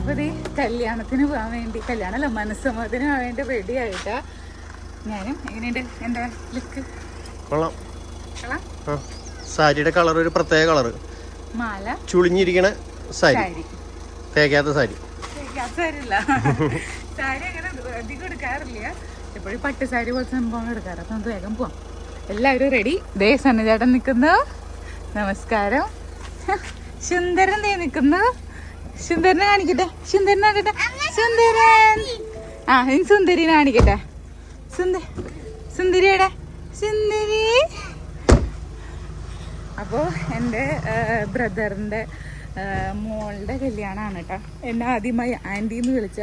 അപ്പോൾ ഈ കല്യാണത്തിന് പോകാൻ വേണ്ടി, കല്യാണമല്ല മനസ്സമ്മതത്തിന് പോകാൻ വേണ്ടി റെഡി ആയിട്ടാ ഞാനും. എങ്ങനെയുണ്ട് എൻ്റെ ലുക്ക്? കൊള്ളാം. സാരിയുടെ കളർ ഒരു പ്രത്യേക കളറ്, മാല ചുളിഞ്ഞിരിക്കണ സാരി, തേക്കാത്ത സാരി. സാരില്ല, സാരി അങ്ങനെ അധികം എടുക്കാറില്ല, എപ്പോഴും പട്ട് സാരി പോലത്തെ സംഭവങ്ങൾ എടുക്കാറ്. അപ്പം നമുക്ക് വേഗം പോവാം. എല്ലാവരും റെഡി. ദേ സണ്ണിചേട്ടൻ നിൽക്കുന്നു, നമസ്കാരം. സുന്ദരൻ ദേ നിൽക്കുന്നു, സുന്ദരനെ കാണിക്കട്ടെ, സുന്ദരനെ കാണിക്കട്ടെ, സുന്ദരൻ. ആ ഇനി സുന്ദരിനെ കാണിക്കട്ടെ, സുന്ദരിയുടെ സുന്ദരി. അപ്പോൾ എൻ്റെ ബ്രദറിൻ്റെ മോളുടെ കല്യാണമാണ് കേട്ടോ. എന്നെ ആദ്യമായി ആൻറ്റി എന്ന് വിളിച്ച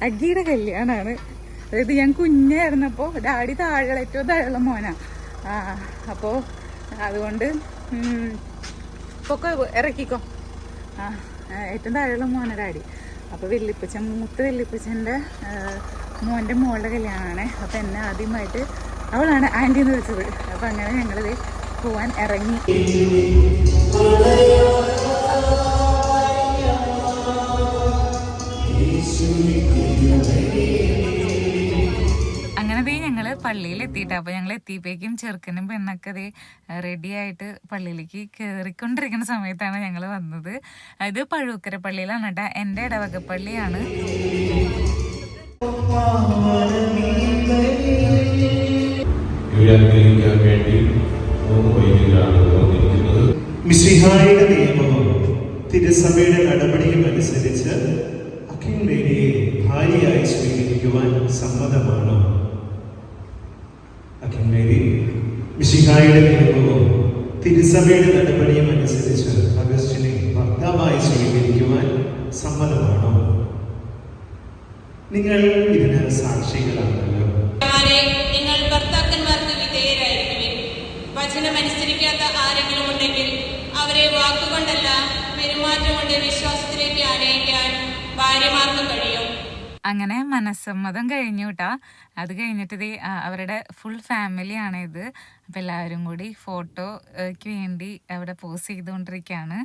അഗ്ഗിയുടെ കല്യാണമാണ്. അതായത് ഞാൻ കുഞ്ഞായിരുന്നപ്പോൾ ഡാഡി ഏറ്റവും താഴെയുള്ള മോനാണ്. അപ്പോൾ അതുകൊണ്ട് പൊക്കെ ഇറക്കിക്കോ. ഏറ്റവും താഴെയുള്ള മോനെ ഡാഡി. അപ്പോൾ വല്യപ്പച്ചൻ, മൂത്ത വല്യപ്പച്ചൻ്റെ മോൻ്റെ മോളുടെ കല്യാണമാണ്. അപ്പോൾ എന്നെ ആദ്യമായിട്ട് അവളാണ് ആൻറ്റി എന്ന് വിളിച്ചത്. അപ്പോൾ അങ്ങനെ ഞങ്ങളിത് പോവാൻ ഇറങ്ങി. അങ്ങനെ ഞങ്ങൾ പള്ളിയിൽ എത്തിയിട്ട്, അപ്പോൾ ഞങ്ങൾ എത്തിയപ്പോഴേക്കും ചെറുക്കനും പെണ്ണൊക്കെ റെഡി ആയിട്ട് പള്ളിയിലേക്ക് കയറിക്കൊണ്ടിരിക്കുന്ന സമയത്താണ് ഞങ്ങൾ വന്നത്. ഇത് പഴുക്കര പള്ളിയിലാണ് കേട്ടോ, എൻ്റെ ഇടവക പള്ളിയാണ്. മിശിഹായുടെ നിയമവും തിരുസഭയുടെ നടപടിയും അനുസരിച്ച് അഖിൽമേരിയെ ഭാര്യയായി സ്വീകരിക്കുവാൻ സമ്മതമാണോ? അഖിൽമേരി മിശിഹായുടെ നിയമവും തിരുസഭയുടെ നടപടിയും അനുസരിച്ച് അഗസ്റ്റിനെ ഭർത്താവായി സ്വീകരിക്കുവാൻ സമ്മതമാണോ? നിങ്ങൾ ഇതിന് സാക്ഷികളാണല്ലോ. നിങ്ങൾ ഭർത്താക്കന്മാർക്ക് വിധേയരായിരിക്കുവിൻ. വചനമനുസരിക്കാത്ത ആരെങ്കിലും ഉണ്ടെങ്കിൽ അവരെ വാക്കുകൊണ്ടല്ല പെരുമാറ്റം കൊണ്ട് വിശ്വാസത്തിലേക്ക് ആനയിക്കാൻ ഭാര്യമാർക്ക് കഴിയും. അങ്ങനെ മനസ്സമ്മതം കഴിഞ്ഞു കേട്ടാ. അത് കഴിഞ്ഞിട്ട് അവരുടെ ഫുൾ ഫാമിലിയാണ് ഇത്. അപ്പം എല്ലാവരും കൂടി ഫോട്ടോയ്ക്ക് വേണ്ടി അവിടെ പോസ് ചെയ്തുകൊണ്ടിരിക്കുകയാണ്.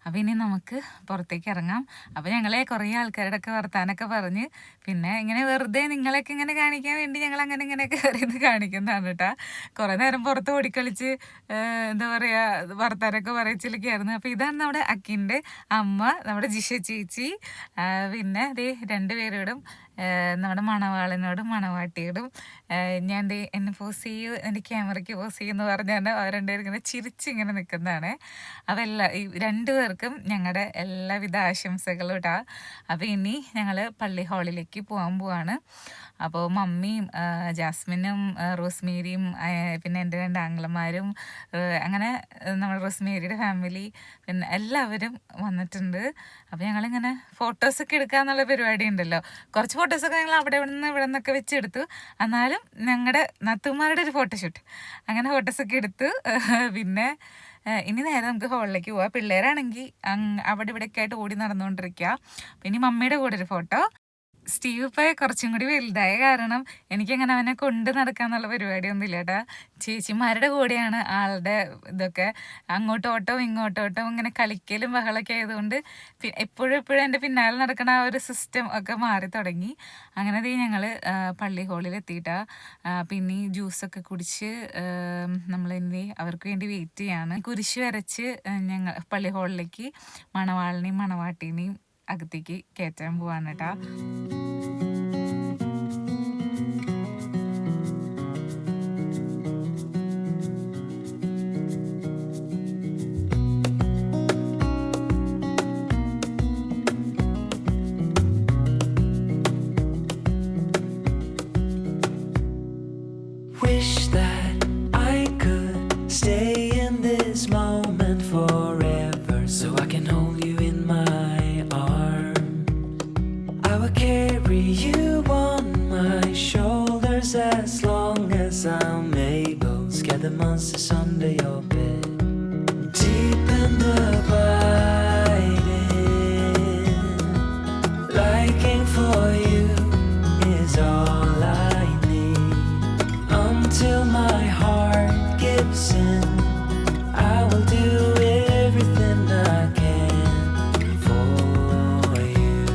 അപ്പം ഇനി നമുക്ക് പുറത്തേക്ക് ഇറങ്ങാം. അപ്പം ഞങ്ങളെ കുറേ ആൾക്കാരുടെ ഒക്കെ വർത്താനൊക്കെ പറഞ്ഞ്, പിന്നെ ഇങ്ങനെ വെറുതെ നിങ്ങളൊക്കെ ഇങ്ങനെ കാണിക്കാൻ വേണ്ടി ഞങ്ങൾ അങ്ങനെ ഇങ്ങനെയൊക്കെ കയറിയത് കാണിക്കുന്നതാണ് കേട്ടോ. കുറേ നേരം പുറത്ത് ഓടിക്കളിച്ച് എന്താ പറയുക വർത്താനൊക്കെ പറയിച്ചിലൊക്കെയായിരുന്നു. അപ്പോൾ ഇതാണ് നമ്മുടെ അക്കിൻ്റെ അമ്മ, നമ്മുടെ ജിഷ ചേച്ചി. പിന്നെ രണ്ടുപേരോടും നമ്മുടെ മണവാളനോടും മണവാട്ടിയോടും ഞാൻ എന്നെ പോസ് ചെയ്യൂ, എൻ്റെ ക്യാമറയ്ക്ക് പോസ് ചെയ്യുമെന്ന് പറഞ്ഞാൽ അവർ രണ്ടുപേരും ഇങ്ങനെ ചിരിച്ചിങ്ങനെ നിൽക്കുന്നതാണ്. അപ്പോൾ ഈ രണ്ടുപേർക്കും ഞങ്ങളുടെ എല്ലാവിധ ആശംസകളും ഇടാം. അപ്പോൾ ഇനി ഞങ്ങൾ പള്ളി ഹാളിലേക്ക് പോകാൻ പോവാണ്. അപ്പോൾ മമ്മിയും ജാസ്മിനും റോസ്മേരിയും പിന്നെ എൻ്റെ രണ്ട് ആങ്ങളമാരും അങ്ങനെ നമ്മുടെ റോസ്മേരിയുടെ ഫാമിലി പിന്നെ എല്ലാവരും വന്നിട്ടുണ്ട്. അപ്പോൾ ഞങ്ങളിങ്ങനെ ഫോട്ടോസൊക്കെ എടുക്കാന്നുള്ള പരിപാടി ഉണ്ടല്ലോ. കുറച്ച് ഫോട്ടോസൊക്കെ ഞങ്ങൾ അവിടെ ഇവിടെ നിന്നൊക്കെ വെച്ചെടുത്തു. എന്നാലും ഞങ്ങളുടെ നാത്തൂമാരുടെ ഒരു ഫോട്ടോഷൂട്ട്, അങ്ങനെ ഫോട്ടോസൊക്കെ എടുത്തു. പിന്നെ ഇനി നേരെ നമുക്ക് ഹോളിലേക്ക് പോവാം. പിള്ളേരാണെങ്കിൽ അവിടെ ഇവിടെയൊക്കെ ആയിട്ട് ഓടി നടന്നുകൊണ്ടിരിക്കുക. പിന്നെ മമ്മിയുടെ കൂടെ ഒരു ഫോട്ടോ. സ്റ്റീവ് ഇപ്പോൾ കുറച്ചും കൂടി വലുതായ കാരണം എനിക്കങ്ങനെ അവനെ കൊണ്ട് നടക്കാന്നുള്ള പരിപാടിയൊന്നും ഇല്ല കേട്ടോ. ചേച്ചിമാരുടെ കൂടെയാണ് ആളുടെ ഇതൊക്കെ. അങ്ങോട്ടോട്ടോ ഇങ്ങോട്ടോട്ടോ ഇങ്ങനെ കളിക്കലും ബഹളമൊക്കെ ആയതുകൊണ്ട് എപ്പോഴും എൻ്റെ പിന്നാലെ നടക്കുന്ന ആ ഒരു സിസ്റ്റം ഒക്കെ മാറി തുടങ്ങി. അങ്ങനെ ഞങ്ങൾ പള്ളി ഹാളിൽ എത്തിയിട്ടാണ്. പിന്നെ ജ്യൂസൊക്കെ കുടിച്ച് നമ്മളിനി അവർക്ക് വേണ്ടി വെയിറ്റ് ചെയ്യാണ്. കുരിശ് വരച്ച് ഞങ്ങൾ പള്ളി ഹാളിലേക്ക് മണവാളിനെയും മണവാട്ടീനെയും അകത്തേക്ക് കയറ്റാൻ പോവാണ് കേട്ടോ. Wish that I could stay in this moment forever, so I can hold you in my arms. I will carry you on my shoulders as long as I'm able. Scare the monsters under your bed. Deep and abiding, liking for you is all I need. Until my heart gives in, I will do everything I can for you.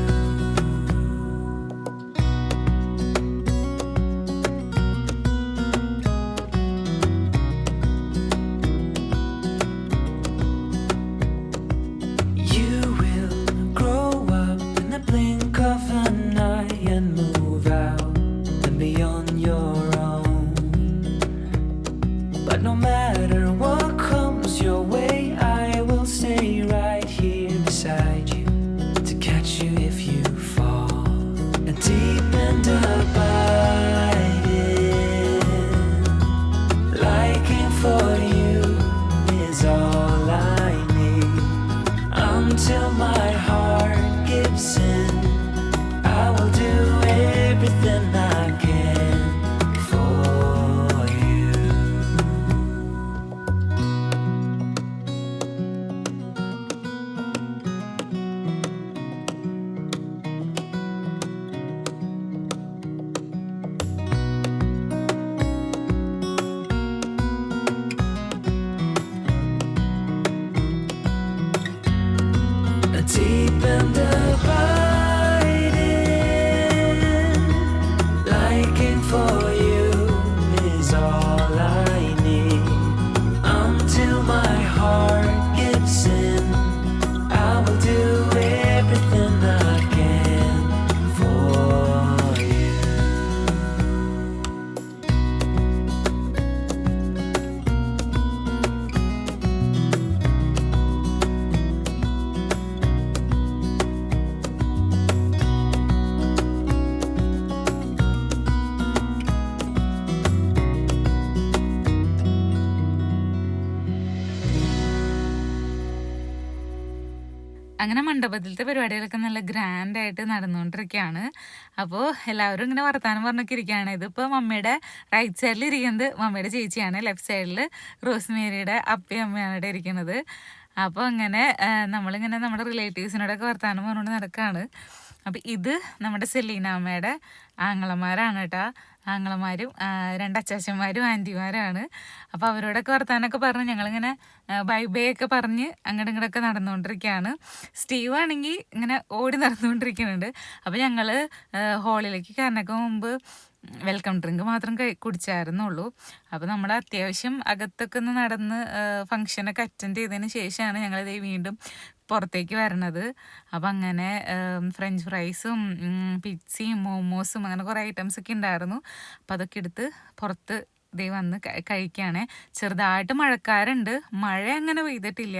അങ്ങനെ മണ്ഡപത്തിലത്തെ പരിപാടികളൊക്കെ നല്ല ഗ്രാൻഡായിട്ട് നടന്നുകൊണ്ടിരിക്കുകയാണ്. അപ്പോൾ എല്ലാവരും ഇങ്ങനെ വർത്താനം പറഞ്ഞൊക്കെ ഇരിക്കുകയാണ്. ഇതിപ്പോൾ മമ്മിയുടെ റൈറ്റ് സൈഡിൽ ഇരിക്കുന്നത് മമ്മിയുടെ ചേച്ചിയാണ്, ലെഫ്റ്റ് സൈഡിൽ റോസ്മേരിയുടെ അപ്പയും അമ്മയാണ് ഇവിടെ ഇരിക്കുന്നത്. അപ്പോൾ അങ്ങനെ നമ്മളിങ്ങനെ നമ്മുടെ റിലേറ്റീവ്സിനോടൊക്കെ വർത്താനം പറഞ്ഞുകൊണ്ട് നടക്കുകയാണ്. അപ്പം ഇത് നമ്മുടെ സെലീനാമ്മയുടെ ആങ്ങളമാരാണ് കേട്ടോ. ആങ്ങളമാരും 2 അച്ചാച്ചന്മാരും ആൻറ്റിമാരാണ്. അപ്പോൾ അവരോടൊക്കെ വർത്താനമൊക്കെ പറഞ്ഞ് ഞങ്ങളിങ്ങനെ ബൈ ബൈ ഒക്കെ പറഞ്ഞ് അങ്ങോട്ടും ഇങ്ങോട്ടൊക്കെ നടന്നുകൊണ്ടിരിക്കുകയാണ്. സ്റ്റീവ് ആണെങ്കിൽ ഇങ്ങനെ ഓടി നടന്നുകൊണ്ടിരിക്കുന്നുണ്ട്. അപ്പോൾ ഞങ്ങൾ ഹോളിലേക്ക് കയറുന്നതിന് മുമ്പ് വെൽക്കം ഡ്രിങ്ക് മാത്രം കുടിച്ചായിരുന്നുള്ളൂ. അപ്പോൾ നമ്മൾ അത്യാവശ്യം അകത്തൊക്കെ ഒന്ന് നടന്ന് ഫങ്ഷനൊക്കെ അറ്റൻഡ് ചെയ്തതിന് ശേഷമാണ് ഞങ്ങളിത് വീണ്ടും പുറത്തേക്ക് വരണത്. അപ്പം അങ്ങനെ ഫ്രഞ്ച് ഫ്രൈസും പിzzയും മോമോസും അങ്ങനെ കുറേ ഐറ്റംസൊക്കെ ഉണ്ടായിരുന്നു. അപ്പം അതൊക്കെ എടുത്ത് പുറത്ത് ദേ വന്ന് കഴിക്കുകയാണ്. ചെറുതായിട്ട് മഴക്കാറുണ്ട്, മഴ അങ്ങനെ പെയ്തിട്ടില്ല,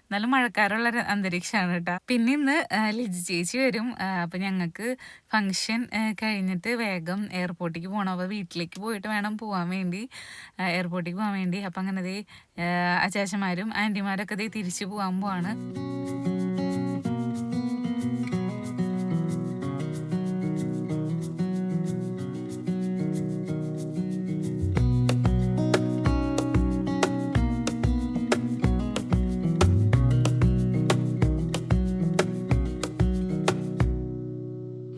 എന്നാലും മഴക്കാറുള്ള അന്തരീക്ഷമാണ് കേട്ടോ. പിന്നെ ഇന്ന് ലിജി ചേച്ചി വരും. അപ്പം ഞങ്ങൾക്ക് ഫങ്ഷൻ കഴിഞ്ഞിട്ട് വേഗം എയർപോർട്ടിലേക്ക് പോകണം. അപ്പോൾ വീട്ടിലേക്ക് പോയിട്ട് വേണം പോകാൻ വേണ്ടി, എയർപോർട്ടിലേക്ക് പോകാൻ വേണ്ടി. അപ്പം അങ്ങനെ ദേ അച്ചാച്ചന്മാരും ആൻറ്റിമാരൊക്കെ ദേ തിരിച്ചു പോകാൻ പോവാണ്.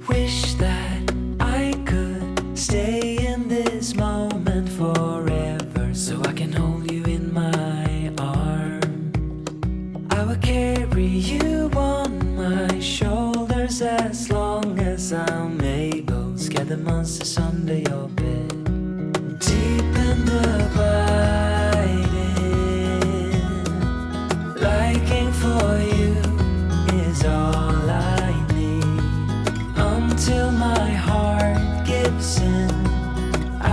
Wish that I could stay in this moment forever, so I can hold you in my arms. I will carry you on my shoulders as long as I'm able. Scare the monsters under your bed, deep in the abiding. Liking for you is all I need. Until my heart gives in,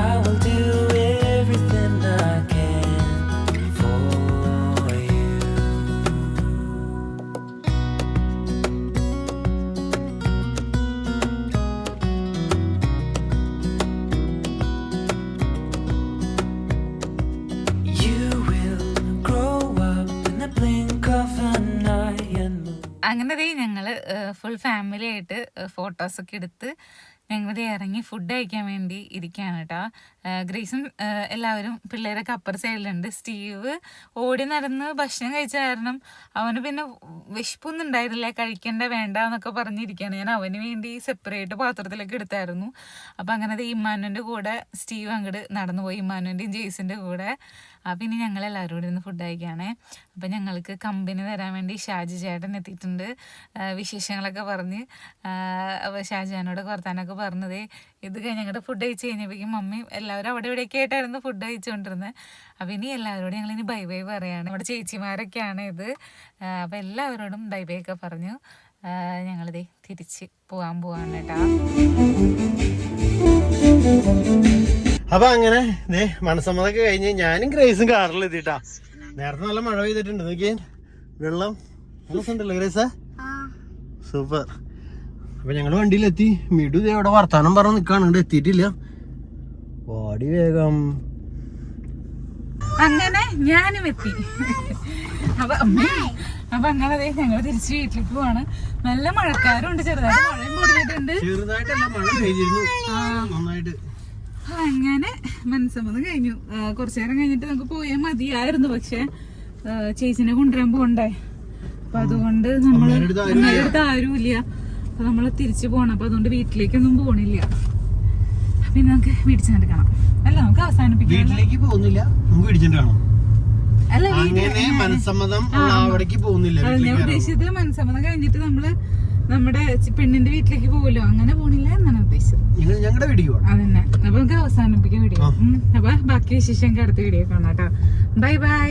I will do everything I can for you. You will grow up in the blink of an eye and move. അങ്ങനെ ദേ ഞങ്ങൾ full family ആയിട്ട് ഫോട്ടോസൊക്കെ എടുത്ത് ഞങ്ങൾ ഇറങ്ങി food കഴിക്കാൻ വേണ്ടി ഇരിക്കുകയാണ് കേട്ടോ. ഗ്രേസും എല്ലാവരും പിള്ളേരൊക്കെ അപ്പർ സൈഡിലുണ്ട്. സ്റ്റീവ് ഓടി നടന്ന് ഭക്ഷണം കഴിച്ച കാരണം അവന് പിന്നെ വിശപ്പൊന്നും ഉണ്ടായിരുന്നില്ല, കഴിക്കേണ്ട വേണ്ട എന്നൊക്കെ പറഞ്ഞിരിക്കുകയാണ്. ഞാൻ അവന് വേണ്ടി സെപ്പറേറ്റ് പാത്രത്തിലൊക്കെ എടുത്തായിരുന്നു. അപ്പം അങ്ങനെ ഇമ്മാനുവിൻ്റെ കൂടെ സ്റ്റീവ് അങ്ങോട്ട് നടന്നു പോയി, ഇമ്മാനുവിൻ്റെയും ജെയ്സിൻ്റെ കൂടെ. പിന്നെ ഞങ്ങൾ എല്ലാവരും കൂടി ഇരുന്ന് ഫുഡ് കഴിക്കുകയാണേ. അപ്പം ഞങ്ങൾക്ക് കമ്പനി തരാൻ വേണ്ടി ഷാജി ചേട്ടൻ എത്തിയിട്ടുണ്ട്. വിശേഷങ്ങളൊക്കെ പറഞ്ഞ് ഷാജിയാനോടൊക്കെ വർത്താനൊക്കെ പറഞ്ഞതേ. ഇത് കഴിഞ്ഞ് ഞങ്ങളുടെ ഫുഡ് കഴിച്ച് കഴിഞ്ഞപ്പോഴേക്കും മമ്മിയും എല്ലാവരും അവിടെ ഇവിടെയൊക്കെ ആയിട്ടായിരുന്നു ഫുഡ് കഴിച്ചുകൊണ്ടിരുന്നത്. അപ്പം ഇനി എല്ലാവരോടും ഞങ്ങളിനി ബൈ ബൈ പറയുകയാണ്. നമ്മുടെ ചേച്ചിമാരൊക്കെയാണ് ഇത്. അപ്പം എല്ലാവരോടും ബൈ ബൈ ഒക്കെ പറഞ്ഞു ഞങ്ങളിതേ തിരിച്ച് പോകാൻ പോവാണ് കേട്ടോ. അപ്പൊ അങ്ങനെ മനസ്സമ്മതൊക്കെ കഴിഞ്ഞ് ഞാനും ഗ്രേസും കാറിൽ എത്തിട്ടാ. നേരത്തെ നല്ല മഴ പെയ്തിട്ടുണ്ട്, നോക്കിയേ വെള്ളം ഉണ്ടല്ലോ ഗ്രേസ, സൂപ്പർ. അപ്പൊ ഞങ്ങള് വണ്ടിയിലെത്തി. മിഡു ഇതേ അവിടെ വർത്താനം പറഞ്ഞ് നിക്കാണ്, ഇവിടെ എത്തിയിട്ടില്ല. ഓടി വേഗം. അങ്ങനെ ഞാനും എത്തി. അപ്പൊ അങ്ങനെ ഞങ്ങൾ തിരിച്ച് വീട്ടിലേക്ക് പോവാണ്. നല്ല മഴക്കാരുണ്ട്, ചെറുതായിട്ട് മഴയും പൊടിഞ്ഞിട്ടുണ്ട്. ചെറുതായിട്ടല്ല, മഴ പെയ്തിരുന്നു നന്നായിട്ട്. അങ്ങനെ മനസ്സമ്മതം കഴിഞ്ഞു. കുറച്ചു നേരം കഴിഞ്ഞിട്ട് നമുക്ക് പോയാൽ മതിയായിരുന്നു, പക്ഷെ ചേച്ചിനെ കൊണ്ടുവരാൻ പോകണ്ടേ. അപ്പൊ അതുകൊണ്ട് നമ്മള് അടുത്ത് ആരുമില്ല. അപ്പൊ നമ്മള് തിരിച്ചു പോണം. അപ്പൊ അതുകൊണ്ട് വീട്ടിലേക്കൊന്നും പോണില്ല. പിന്നെ നമുക്ക് വീട്ടിൽ ചെന്നിട്ട് കാണാം. അല്ല, നമുക്ക് അവസാനിപ്പിക്കാം. വീട്ടിലേക്ക് പോകുന്നില്ല, നമുക്ക് വീടിച്ചിട്ട് കാണാം. അല്ല, അങ്ങനെ മനസ്സമ്മതം അവിടേക്ക് പോകുന്നില്ല. ഉദ്ദേശിച്ചത് മനസ്സമ്മതം കഴിഞ്ഞിട്ട് നമ്മള് നമ്മുടെ പെണ്ണിന്റെ വീട്ടിലേക്ക് പോകുമല്ലോ, അങ്ങനെ പോണില്ല എന്നാണ് ഉദ്ദേശിച്ചത്. ഞങ്ങളുടെ വീട്ടിലേക്ക് പോകണം. അതന്നെ. അപ്പൊ നമുക്ക് അവസാനിപ്പിക്കാം വീഡിയോ. അപ്പൊ ബാക്കി വിശേഷം അടുത്ത വീഡിയോ കാണാം കേട്ടോ. Bye bye.